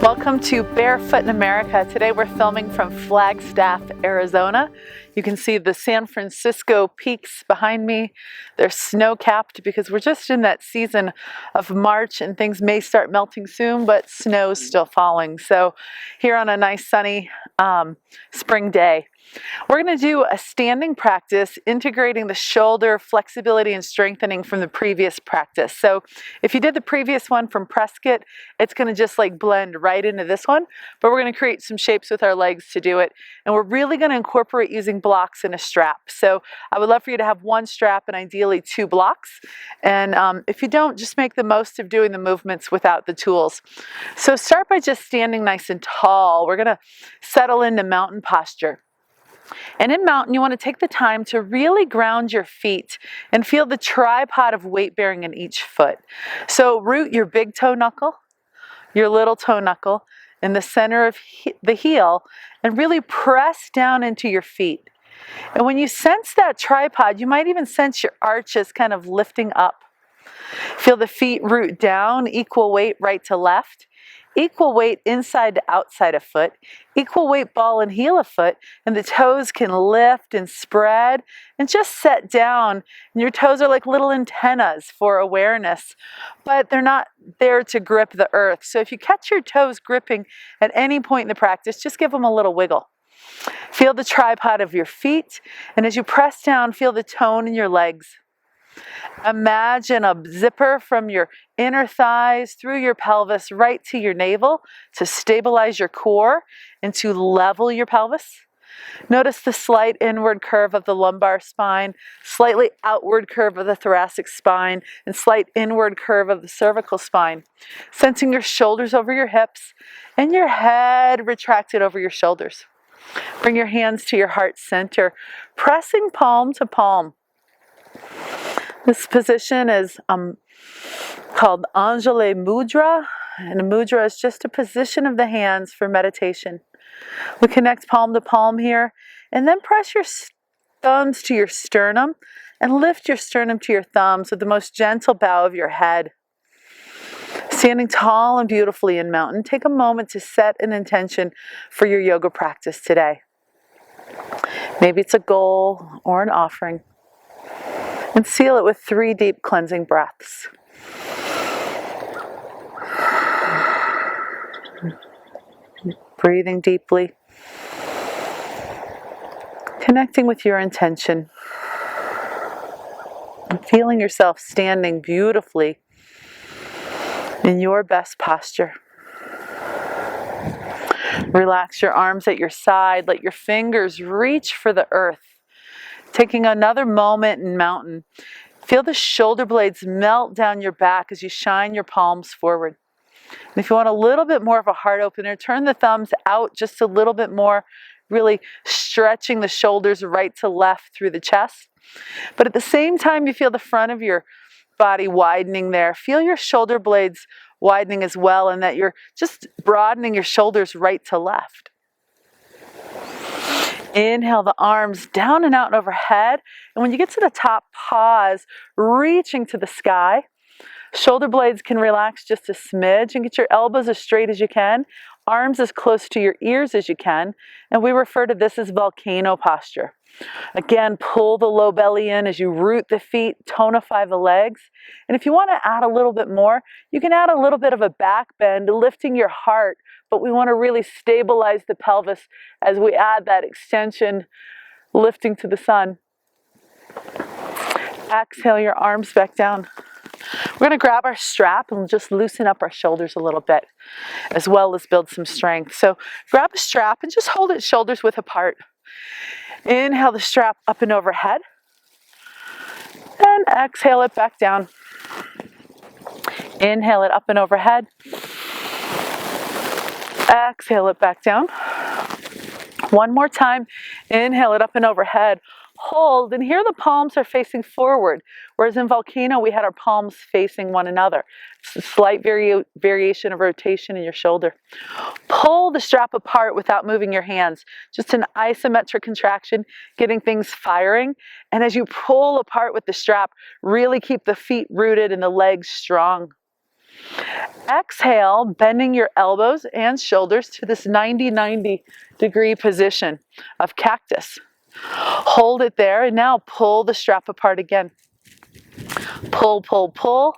Welcome to Barefoot in America. Today we're filming from Flagstaff, Arizona. You can see the San Francisco peaks behind me. They're snow-capped because we're just in that season of March and things may start melting soon, but snow's still falling. So here on a nice sunny spring day, we're going to do a standing practice integrating the shoulder flexibility and strengthening from the previous practice. So if you did the previous one from Prescott, it's going to just like blend right into this one, but we're going to create some shapes with our legs to do it. And we're really going to incorporate using blocks and a strap. So I would love for you to have one strap and ideally two blocks. And if you don't, just make the most of doing the movements without the tools. So start by just standing nice and tall. We're going to settle into mountain posture. And in mountain, you want to take the time to really ground your feet and feel the tripod of weight bearing in each foot. So root your big toe knuckle, your little toe knuckle in the center of the heel and really press down into your feet. And when you sense that tripod, you might even sense your arches kind of lifting up. Feel the feet root down, equal weight right to left. Equal weight inside to outside of foot, equal weight ball and heel of foot, and the toes can lift and spread and just set down. And your toes are like little antennas for awareness, but they're not there to grip the earth. So if you catch your toes gripping at any point in the practice, just give them a little wiggle. Feel the tripod of your feet, and as you press down, feel the tone in your legs. Imagine a zipper from your inner thighs through your pelvis right to your navel to stabilize your core and to level your pelvis. Notice the slight inward curve of the lumbar spine, slightly outward curve of the thoracic spine, and slight inward curve of the cervical spine. Sensing your shoulders over your hips and your head retracted over your shoulders. Bring your hands to your heart center, pressing palm to palm. This position is called Anjali Mudra, and a mudra is just a position of the hands for meditation. We connect palm to palm here, and then press your thumbs to your sternum and lift your sternum to your thumbs with the most gentle bow of your head. Standing tall and beautifully in mountain, take a moment to set an intention for your yoga practice today. Maybe it's a goal or an offering. And seal it with 3 deep cleansing breaths. Breathing deeply. Connecting with your intention. And feeling yourself standing beautifully in your best posture. Relax your arms at your side. Let your fingers reach for the earth. Taking another moment in mountain, feel the shoulder blades melt down your back as you shine your palms forward. And if you want a little bit more of a heart opener, turn the thumbs out just a little bit more, really stretching the shoulders right to left through the chest. But at the same time, you feel the front of your body widening there. Feel your shoulder blades widening as well, and that you're just broadening your shoulders right to left. Inhale the arms down and out and overhead. And when you get to the top, pause, reaching to the sky. Shoulder blades can relax just a smidge and get your elbows as straight as you can. Arms as close to your ears as you can. And we refer to this as volcano posture. Again, pull the low belly in as you root the feet, tonify the legs. And if you want to add a little bit more, you can add a little bit of a back bend, lifting your heart, but we want to really stabilize the pelvis as we add that extension, lifting to the sun. Exhale your arms back down. We're going to grab our strap and just loosen up our shoulders a little bit, as well as build some strength. So grab a strap and just hold it shoulders width apart. Inhale the strap up and overhead. And exhale it back down. Inhale it up and overhead. Exhale it back down. One more time. Inhale it up and overhead. Hold, and here the palms are facing forward, whereas in volcano we had our palms facing one another. It's a slight variation of rotation in your shoulder. Pull the strap apart without moving your hands. Just an isometric contraction, getting things firing. And as you pull apart with the strap, really keep the feet rooted and the legs strong. Exhale, bending your elbows and shoulders to this 90-90 degree position of cactus. Hold it there, and now pull the strap apart again. Pull, pull, pull.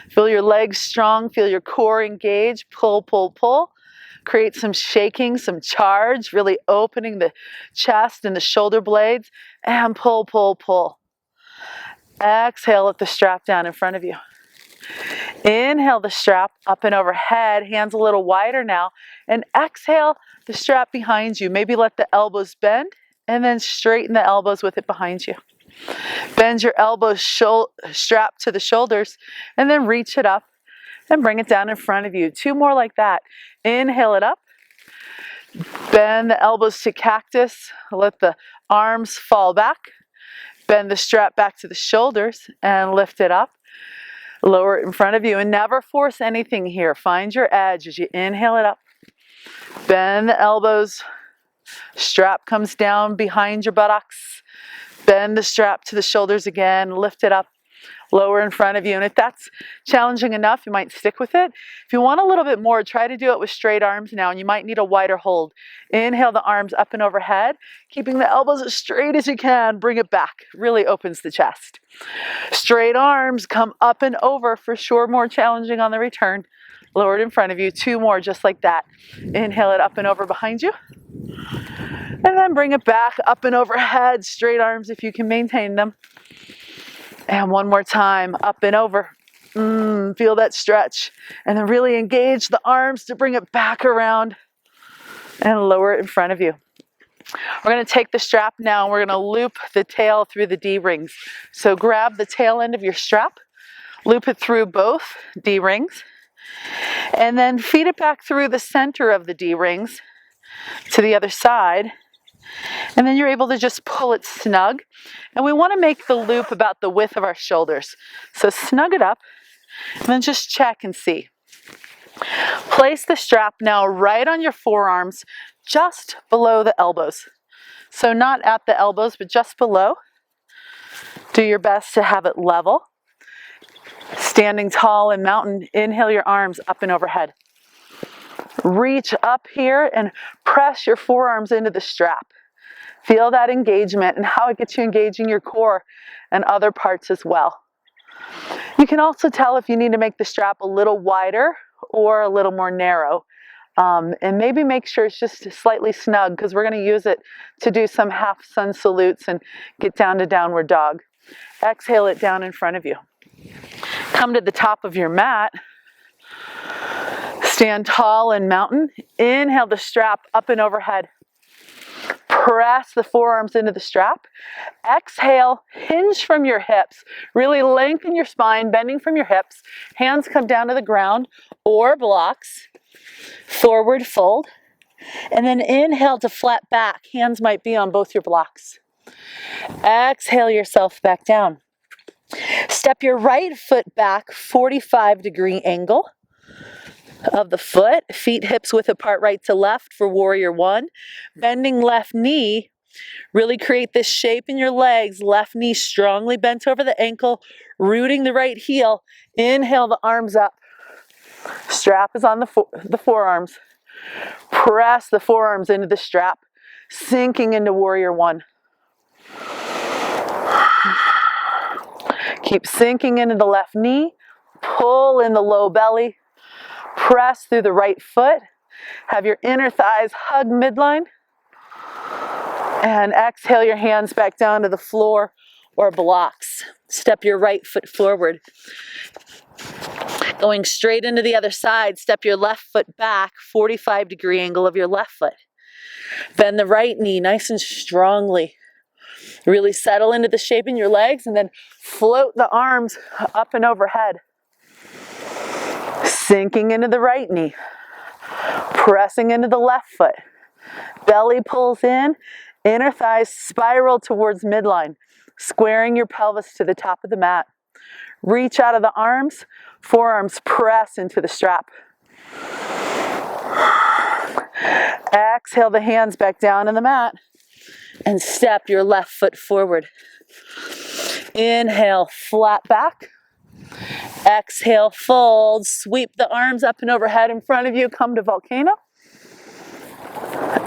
Feel your legs strong, feel your core engage. Pull, pull, pull. Create some shaking, some charge, really opening the chest and the shoulder blades, and pull, pull, pull. Exhale, let the strap down in front of you. Inhale the strap up and overhead, hands a little wider now, and exhale the strap behind you. Maybe let the elbows bend, and then straighten the elbows with it behind you. Bend your elbows strap to the shoulders, and then reach it up and bring it down in front of you. 2 more like that. Inhale it up. Bend the elbows to cactus. Let the arms fall back. Bend the strap back to the shoulders and lift it up. Lower it in front of you, and never force anything here. Find your edge as you inhale it up. Bend the elbows. Strap comes down behind your buttocks. Bend the strap to the shoulders again. Lift it up. Lower in front of you. And if that's challenging enough, you might stick with it. If you want a little bit more, try to do it with straight arms now, and you might need a wider hold. Inhale the arms up and overhead, keeping the elbows as straight as you can. Bring it back. Really opens the chest. Straight arms come up and over, for sure more challenging on the return. Lowered in front of you. 2 more just like that. Inhale it up and over behind you. And then bring it back up and overhead. Straight arms if you can maintain them. And 1 more time, up and over. Feel that stretch. And then really engage the arms to bring it back around and lower it in front of you. We're going to take the strap now, and we're going to loop the tail through the D-rings. So grab the tail end of your strap, loop it through both D-rings, and then feed it back through the center of the D-rings to the other side. And then you're able to just pull it snug. And we want to make the loop about the width of our shoulders. So snug it up, and then just check and see. Place the strap now right on your forearms, just below the elbows. So not at the elbows, but just below. Do your best to have it level. Standing tall in mountain, inhale your arms up and overhead. Reach up here and press your forearms into the strap. Feel that engagement and how it gets you engaging your core and other parts as well. You can also tell if you need to make the strap a little wider or a little more narrow. And maybe make sure it's just slightly snug, because we're going to use it to do some half sun salutes and get down to downward dog. Exhale it down in front of you. Come to the top of your mat. Stand tall in mountain. Inhale the strap up and overhead. Press the forearms into the strap. Exhale, hinge from your hips. Really lengthen your spine, bending from your hips. Hands come down to the ground or blocks. Forward fold. And then inhale to flat back. Hands might be on both your blocks. Exhale yourself back down. Step your right foot back, 45-degree angle of the foot. Feet hips width apart right to left for warrior 1. Bending left knee. Really create this shape in your legs. Left knee strongly bent over the ankle, rooting the right heel. Inhale the arms up. Strap is on the forearms. Press the forearms into the strap, sinking into warrior 1. Keep sinking into the left knee. Pull in the low belly. Press through the right foot. Have your inner thighs hug midline. And exhale your hands back down to the floor or blocks. Step your right foot forward. Going straight into the other side, step your left foot back, 45-degree angle of your left foot. Bend the right knee nice and strongly. Really settle into the shape in your legs, and then float the arms up and overhead. Sinking into the right knee. Pressing into the left foot. Belly pulls in. Inner thighs spiral towards midline. Squaring your pelvis to the top of the mat. Reach out of the arms. Forearms press into the strap. Exhale the hands back down in the mat. And step your left foot forward. Inhale, flat back. Exhale, fold, sweep the arms up and overhead in front of you, come to volcano.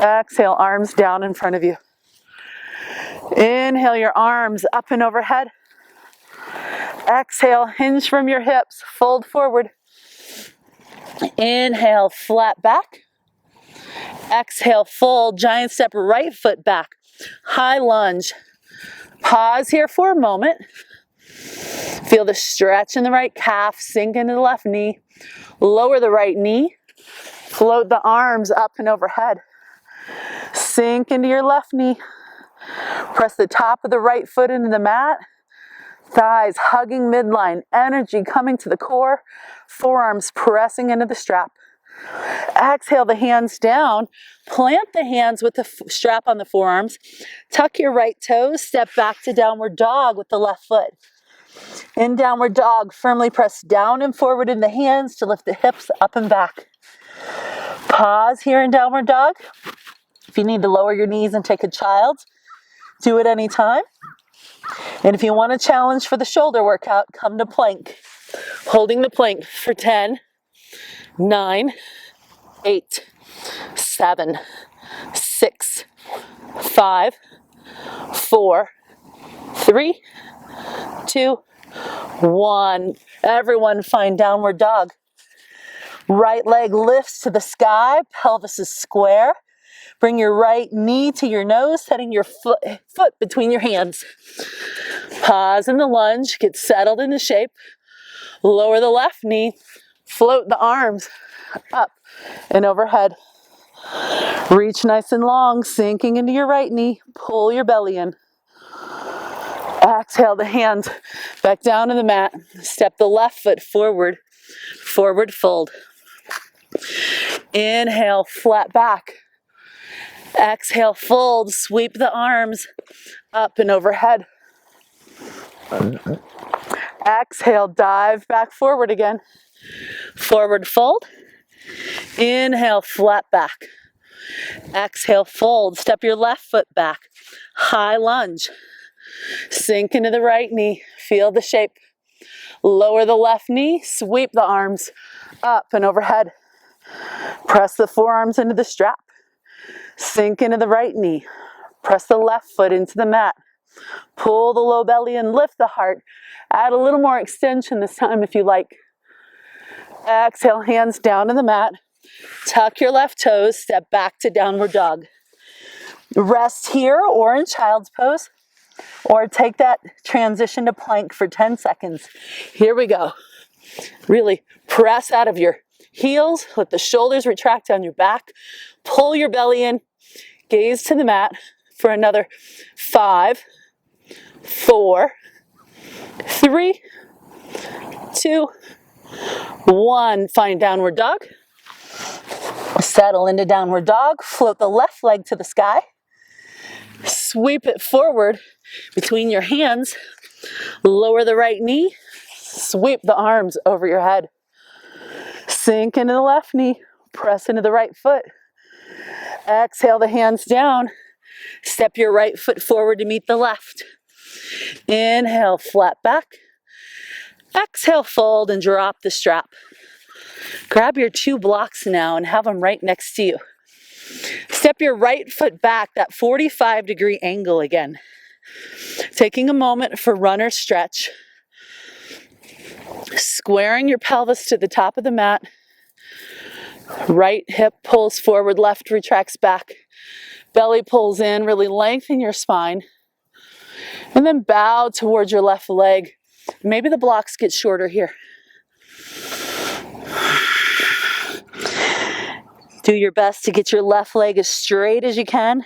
Exhale, arms down in front of you. Inhale your arms up and overhead. Exhale, hinge from your hips, fold forward. Inhale, flat back. Exhale, fold, giant step, right foot back. High lunge. Pause here for a moment. Feel the stretch in the right calf, sink into the left knee. Lower the right knee. Float the arms up and overhead. Sink into your left knee. Press the top of the right foot into the mat. Thighs hugging midline, energy coming to the core. Forearms pressing into the strap. Exhale the hands down. Plant the hands with the strap on the forearms. Tuck your right toes. Step back to downward dog with the left foot. In downward dog, firmly press down and forward in the hands to lift the hips up and back. Pause here in downward dog. If you need to lower your knees and take a child, do it anytime. And if you want a challenge for the shoulder workout, come to plank. Holding the plank for 10, 9, 8, 7, 6, 5, 4, 3, 2, 1. Everyone find downward dog. Right leg lifts to the sky, pelvis is square. Bring your right knee to your nose, setting your foot between your hands. Pause in the lunge, get settled into shape. Lower the left knee, float the arms up and overhead. Reach nice and long, sinking into your right knee. Pull your belly in. Exhale the hands back down to the mat. Step the left foot forward. Forward fold. Inhale, flat back. Exhale, fold, sweep the arms up and overhead. Exhale, dive back forward again. Forward fold. Inhale, flat back. Exhale, fold. Step your left foot back. High lunge. Sink into the right knee. Feel the shape. Lower the left knee. Sweep the arms up and overhead. Press the forearms into the strap. Sink into the right knee. Press the left foot into the mat. Pull the low belly and lift the heart. Add a little more extension this time if you like. Exhale, hands down to the mat. Tuck your left toes, step back to downward dog. Rest here or in child's pose, or take that transition to plank for 10 seconds. Here we go. Really press out of your heels, let the shoulders retract down your back. Pull your belly in, gaze to the mat for another 5, 4, 3, 2, 1. Find downward dog. Settle into downward dog. Float the left leg to the sky. Sweep it forward between your hands. Lower the right knee. Sweep the arms over your head. Sink into the left knee. Press into the right foot. Exhale the hands down. Step your right foot forward to meet the left. Inhale, flat back. Exhale, fold and drop the strap. Grab your 2 blocks now and have them right next to you. Step your right foot back, that 45-degree angle again. Taking a moment for runner stretch. Squaring your pelvis to the top of the mat. Right hip pulls forward, left retracts back. Belly pulls in, really lengthen your spine. And then bow towards your left leg. Maybe the blocks get shorter here. Do your best to get your left leg as straight as you can,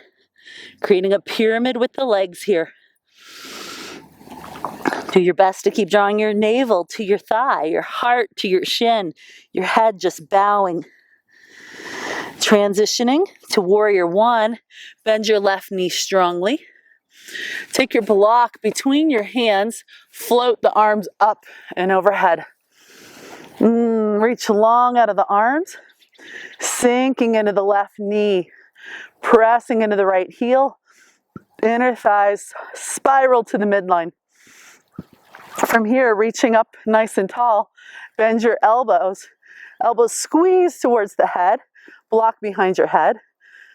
creating a pyramid with the legs here. Do your best to keep drawing your navel to your thigh, your heart to your shin, your head just bowing. Transitioning to warrior 1, bend your left knee strongly. Take your block between your hands, float the arms up and overhead. Reach long out of the arms, sinking into the left knee, pressing into the right heel, inner thighs spiral to the midline. From here, reaching up nice and tall, bend your elbows. Elbows squeeze towards the head, block behind your head.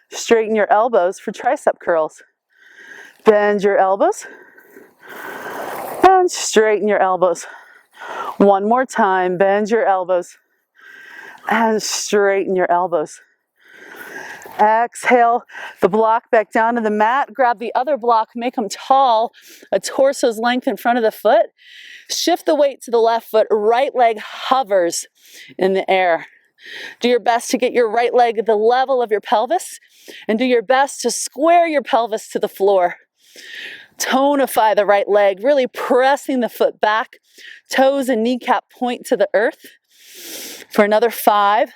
Straighten your elbows for tricep curls. Bend your elbows and straighten your elbows. One more time, bend your elbows and straighten your elbows. Exhale the block back down to the mat. Grab the other block, make them tall, a torso's length in front of the foot. Shift the weight to the left foot, right leg hovers in the air. Do your best to get your right leg at the level of your pelvis, and do your best to square your pelvis to the floor. Tonify the right leg, really pressing the foot back. Toes and kneecap point to the earth. For another 5,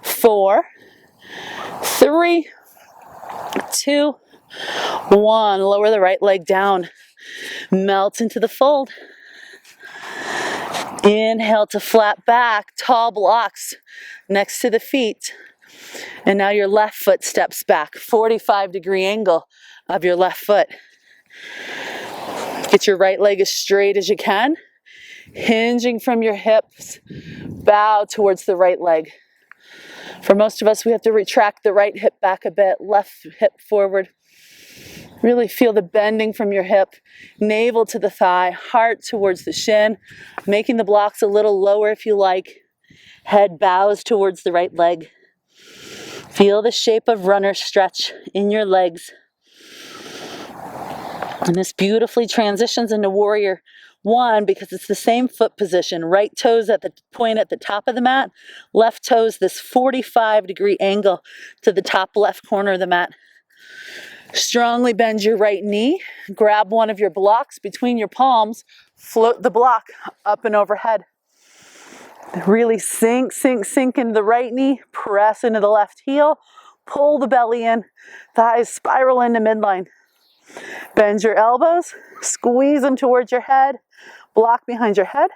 4, 3, 2, 1. Lower the right leg down. Melt into the fold. Inhale to flat back, tall blocks next to the feet. And now your left foot steps back, 45-degree angle of your left foot. Get your right leg as straight as you can. Hinging from your hips, bow towards the right leg. For most of us, we have to retract the right hip back a bit, left hip forward. Really feel the bending from your hip, navel to the thigh, heart towards the shin, making the blocks a little lower if you like. Head bows towards the right leg. Feel the shape of runner stretch in your legs. And this beautifully transitions into warrior 1 because it's the same foot position. Right toes at the point at the top of the mat, left toes this 45-degree angle to the top left corner of the mat. Strongly bend your right knee, grab one of your blocks between your palms, float the block up and overhead. Really sink into the right knee, press into the left heel, pull the belly in, thighs spiral into midline. Bend your elbows, squeeze them towards your head, block behind your head.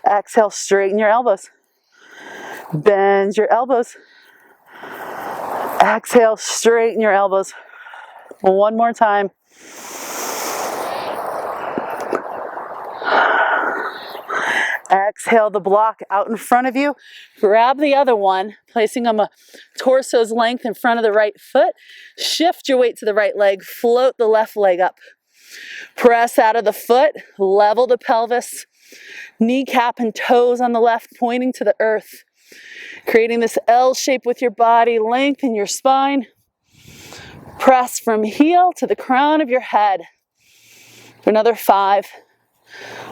Exhale, straighten your elbows. Bend your elbows. Exhale, straighten your elbows. One more time. Exhale the block out in front of you. Grab the other one, placing them a torso's length in front of the right foot. Shift your weight to the right leg. Float the left leg up. Press out of the foot. Level the pelvis. Kneecap and toes on the left pointing to the earth. Creating this L shape with your body. Lengthen your spine. Press from heel to the crown of your head. For another 5,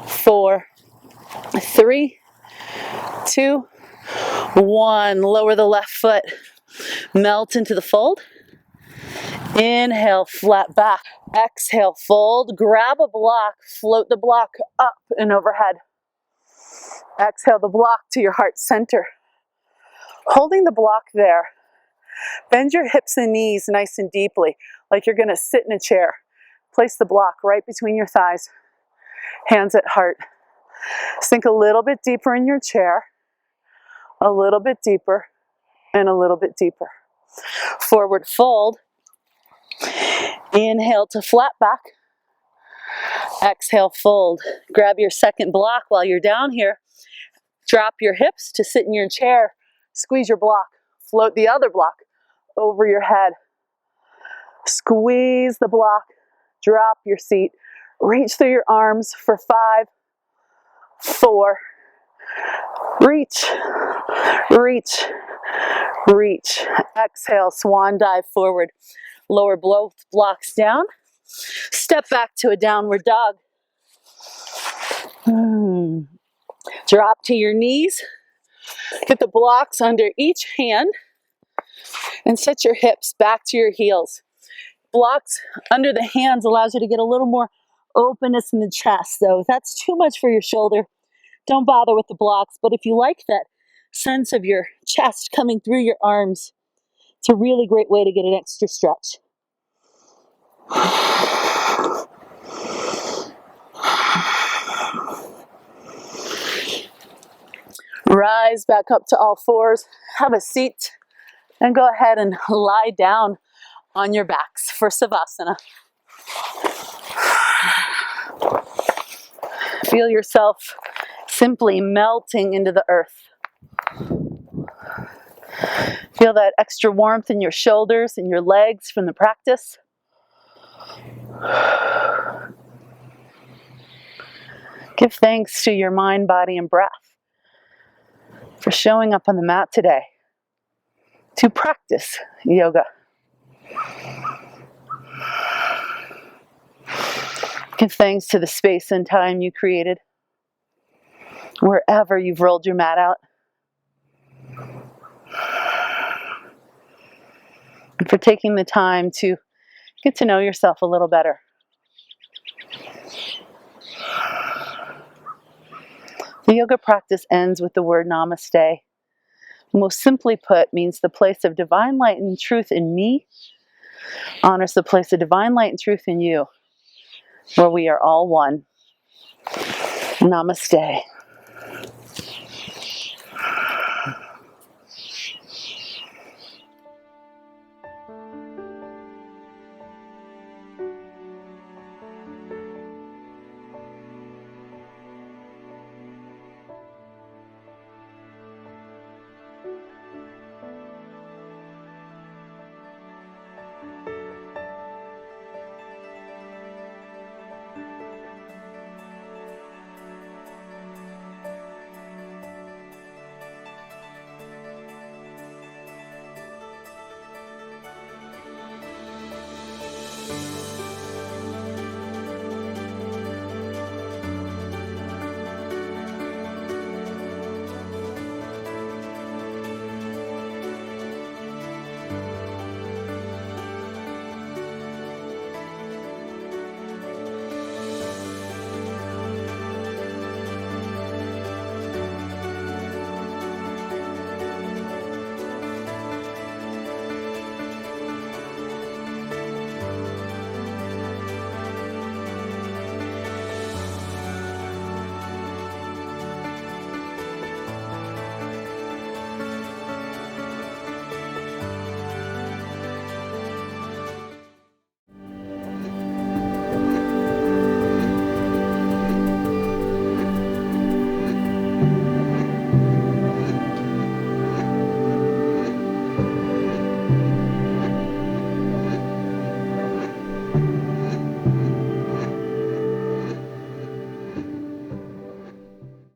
4, 3, 2, 1. Lower the left foot. Melt into the fold. Inhale, flat back. Exhale, fold. Grab a block. Float the block up and overhead. Exhale the block to your heart center. Holding the block there. Bend your hips and knees nice and deeply, like you're going to sit in a chair. Place the block right between your thighs. Hands at heart. Sink a little bit deeper in your chair. A little bit deeper. And a little bit deeper. Forward fold. Inhale to flat back. Exhale, fold. Grab your second block while you're down here. Drop your hips to sit in your chair. Squeeze your block. Float the other block over your head. Squeeze the block. Drop your seat. Reach through your arms for 5, 4. Reach, reach, reach. Exhale, swan dive forward. Lower both blocks down. Step back to a downward dog. Drop to your knees. Get the blocks under each hand and set your hips back to your heels. Blocks under the hands allows you to get a little more openness in the chest. So if that's too much for your shoulder, don't bother with the blocks. But if you like that sense of your chest coming through your arms, it's a really great way to get an extra stretch. Rise back up to all fours, have a seat, and go ahead and lie down on your backs for Savasana. Feel yourself simply melting into the earth. Feel that extra warmth in your shoulders and your legs from the practice. Give thanks to your mind, body, and breath for showing up on the mat today to practice yoga. Give thanks to the space and time you created wherever you've rolled your mat out. And for taking the time to get to know yourself a little better. The yoga practice ends with the word namaste. Most simply put, means the place of divine light and truth in me honors the place of divine light and truth in you, where we are all one. Namaste.